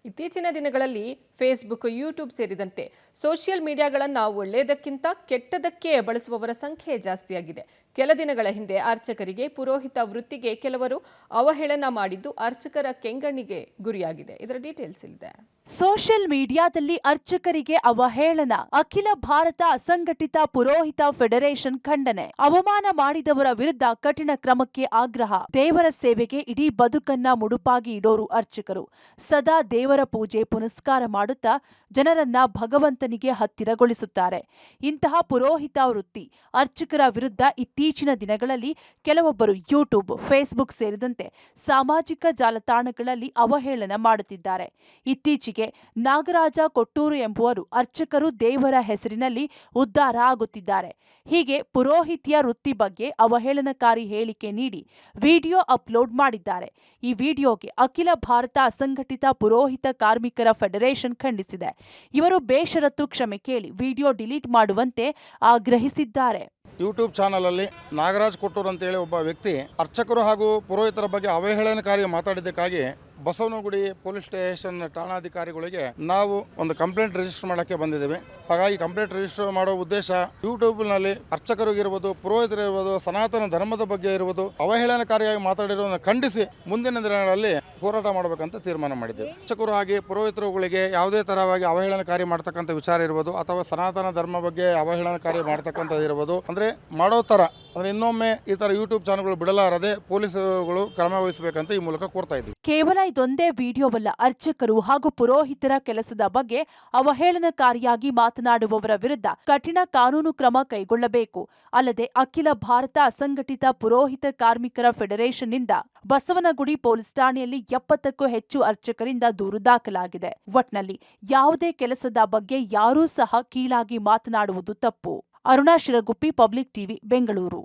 ಇತ್ತೀಚಿನ ದಿನಗಳಲ್ಲಿ Facebook, YouTube ಸೇರಿದಂತೆ ಸೋಷಿಯಲ್ ಮೀಡಿಯಾಗಳನ್ನು ಒಳ್ಳೆಯದಕ್ಕಿಂತ ಕೆಟ್ಟದಕ್ಕೆ ಬಳಸುವವರ ಸಂಖ್ಯೆ ಜಾಸ್ತಿಯಾಗಿದೆ. ಕೆಲ ದಿನಗಳ ಹಿಂದೆ ಅರ್ಚಕರಿಗೆ ಪುರೋಹಿತ ವೃತ್ತಿಗೆ ಕೆಲವರು ಅವಹೇಳನ ಮಾಡಿದ್ದು ಅರ್ಚಕರ ಕೆಂಗಣ್ಣಿಗೆ ಗುರಿಯಾಗಿದೆ. ಇದರ ಡೀಟೇಲ್ಸ್ ಇಲ್ಲಿದೆ. ಸೋಷಿಯಲ್ ಮೀಡಿಯಾದಲ್ಲಿ ಅರ್ಚಕರಿಗೆ ಅವಹೇಳನ, ಅಖಿಲ ಭಾರತ ಅಸಂಘಟಿತ ಪುರೋಹಿತ ಫೆಡರೇಷನ್ ಖಂಡನೆ, ಅವಮಾನ ಮಾಡಿದವರ ವಿರುದ್ಧ ಕಠಿಣ ಕ್ರಮಕ್ಕೆ ಆಗ್ರಹ. ದೇವರ ಸೇವೆಗೆ ಇಡೀ ಬದುಕನ್ನ ಮುಡುಪಾಗಿ ಇಡೋರು ಅರ್ಚಕರು. ಸದಾ ದೇವರ ಪೂಜೆ ಪುನಸ್ಕಾರ ಮಾಡುತ್ತಾ ಜನರನ್ನ ಭಗವಂತನಿಗೆ ಹತ್ತಿರಗೊಳಿಸುತ್ತಾರೆ. ಇಂತಹ ಪುರೋಹಿತ ವೃತ್ತಿ ಅರ್ಚಕರ ವಿರುದ್ಧ ಇತ್ತೀಚಿನ ದಿನಗಳಲ್ಲಿ ಕೆಲವೊಬ್ಬರು ಯೂಟ್ಯೂಬ್, ಫೇಸ್ಬುಕ್ ಸೇರಿದಂತೆ ಸಾಮಾಜಿಕ ಜಾಲತಾಣಗಳಲ್ಲಿ ಅವಹೇಳನ ಮಾಡುತ್ತಿದ್ದಾರೆ. ಇತ್ತೀಚೆಗೆ ನಾಗರಾಜ ಕೊಟ್ಟೂರು ಎಂಬುವರು ಅರ್ಚಕರು ದೇವರ ಹೆಸರಿನಲ್ಲಿ ಉದ್ಧಾರ ಆಗುತ್ತಿದ್ದಾರೆ. ಹೀಗೆ ಪುರೋಹಿತ್ಯ ವೃತ್ತಿ ಬಗ್ಗೆ ಅವಹೇಳನಕಾರಿ ಹೇಳಿಕೆ ನೀಡಿ ವಿಡಿಯೋ ಅಪ್ಲೋಡ್ ಮಾಡಿದ್ದಾರೆ. ಈ ವಿಡಿಯೋಗೆ ಅಖಿಲ ಭಾರತ ಅಸಂಘಟಿತ ಪುರೋಹಿತ ಕಾರ್ಮಿಕರ ಫೆಡರೇಷನ್ ಖಂಡಿಸಿದೆ. ಇವರು ಬೇಷರತ್ತು ಕ್ಷಮೆ ಕೇಳಿ ವಿಡಿಯೋ ಡಿಲೀಟ್ ಮಾಡುವಂತೆ ಆಗ್ರಹಿಸಿದ್ದಾರೆ. ಯೂಟ್ಯೂಬ್ ಚಾನಲ್ ಅಲ್ಲಿ ನಾಗರಾಜ್ ಕೊಟ್ಟೂರು ಅಂತೇಳಿ ಒಬ್ಬ ವ್ಯಕ್ತಿ ಅರ್ಚಕರು ಹಾಗೂ ಪುರೋಹಿತರ ಬಗ್ಗೆ ಅವಹೇಳನಕಾರಿ ಮಾತಾಡಿದ್ದಕ್ಕಾಗಿ ಬಸವನಗುಡಿ ಪೊಲೀಸ್ ಸ್ಟೇಷನ್ ಠಾಣಾಧಿಕಾರಿಗಳಿಗೆ ನಾವು ಒಂದು ಕಂಪ್ಲೇಂಟ್ ರಿಜಿಸ್ಟರ್ ಮಾಡೋಕ್ಕೆ ಬಂದಿದ್ದೇವೆ. ಹಾಗಾಗಿ ಕಂಪ್ಲೇಂಟ್ ರಿಜಿಸ್ಟರ್ ಮಾಡೋ ಉದ್ದೇಶ ಯೂಟ್ಯೂಬ್ನಲ್ಲಿ ಅರ್ಚಕರಿಗಿರ್ಬೋದು, ಪುರೋಹಿತರಿರ್ಬೋದು, ಸನಾತನ ಧರ್ಮದ ಬಗ್ಗೆ ಇರುವುದು ಅವಹೇಳನಕಾರಿಯಾಗಿ ಮಾತಾಡಿರೋದನ್ನು ಖಂಡಿಸಿ ಮುಂದಿನ ದಿನಗಳಲ್ಲಿ ಹೋರಾಟ ಮಾಡಬೇಕಂತ ತೀರ್ಮಾನ ಮಾಡಿದ್ದೇವೆ. ಅರ್ಚಕರು ಹಾಗೆ ಪುರೋಹಿತರುಗಳಿಗೆ ಯಾವುದೇ ತರವಾಗಿ ಅವಹೇಳನಕಾರಿ ಮಾಡ್ತಕ್ಕಂಥ ವಿಚಾರ ಇರ್ಬೋದು ಅಥವಾ ಸನಾತನ ಧರ್ಮ ಬಗ್ಗೆ ಅವಹೇಳನಕಾರಿ ಮಾಡ್ತಕ್ಕಂಥದ್ದು ಇರ್ಬೋದು ಅಂದ್ರೆ ಮಾಡೋ ತರ ಅಂದ್ರೆ ಇನ್ನೊಮ್ಮೆ ಈ ತರ ಯೂಟ್ಯೂಬ್ ಚಾನಲ್ಗಳು ಬಿಡಲಾರದೆ ಪೊಲೀಸರುಗಳು ಕ್ರಮ ವಹಿಸಬೇಕಂತ ಈ ಮೂಲಕ ಕೋರ್ತಾ ಇದ್ದೀವಿ. ಕೇವಲ ಇದೊಂದೇ ವಿಡಿಯೋವಲ್ಲ, ಅರ್ಚಕರು ಹಾಗೂ ಪುರೋಹಿತರ ಕೆಲಸದ ಬಗ್ಗೆ ಅವಹೇಳನಕಾರಿಯಾಗಿ ಮಾತನಾಡುವವರ ವಿರುದ್ಧ ಕಠಿಣ ಕಾನೂನು ಕ್ರಮ ಕೈಗೊಳ್ಳಬೇಕು. ಅಲ್ಲದೆ ಅಖಿಲ ಭಾರತ ಅಸಂಘಟಿತ ಪುರೋಹಿತ ಕಾರ್ಮಿಕರ ಫೆಡರೇಷನ್ ನಿಂದ ಬಸವನಗುಡಿ ಪೊಲೀಸ್ ಠಾಣೆಯಲ್ಲಿ 70ಕ್ಕೂ ಹೆಚ್ಚು ಅರ್ಚಕರಿಂದ ದೂರು ದಾಖಲಾಗಿದೆ. ಒಟ್ನಲ್ಲಿ ಯಾವುದೇ ಕೆಲಸದ ಬಗ್ಗೆ ಯಾರೂ ಸಹ ಕೀಳಾಗಿ ಮಾತನಾಡುವುದು ತಪ್ಪು. Aruna Shiraguppi, public TV, Bengaluru.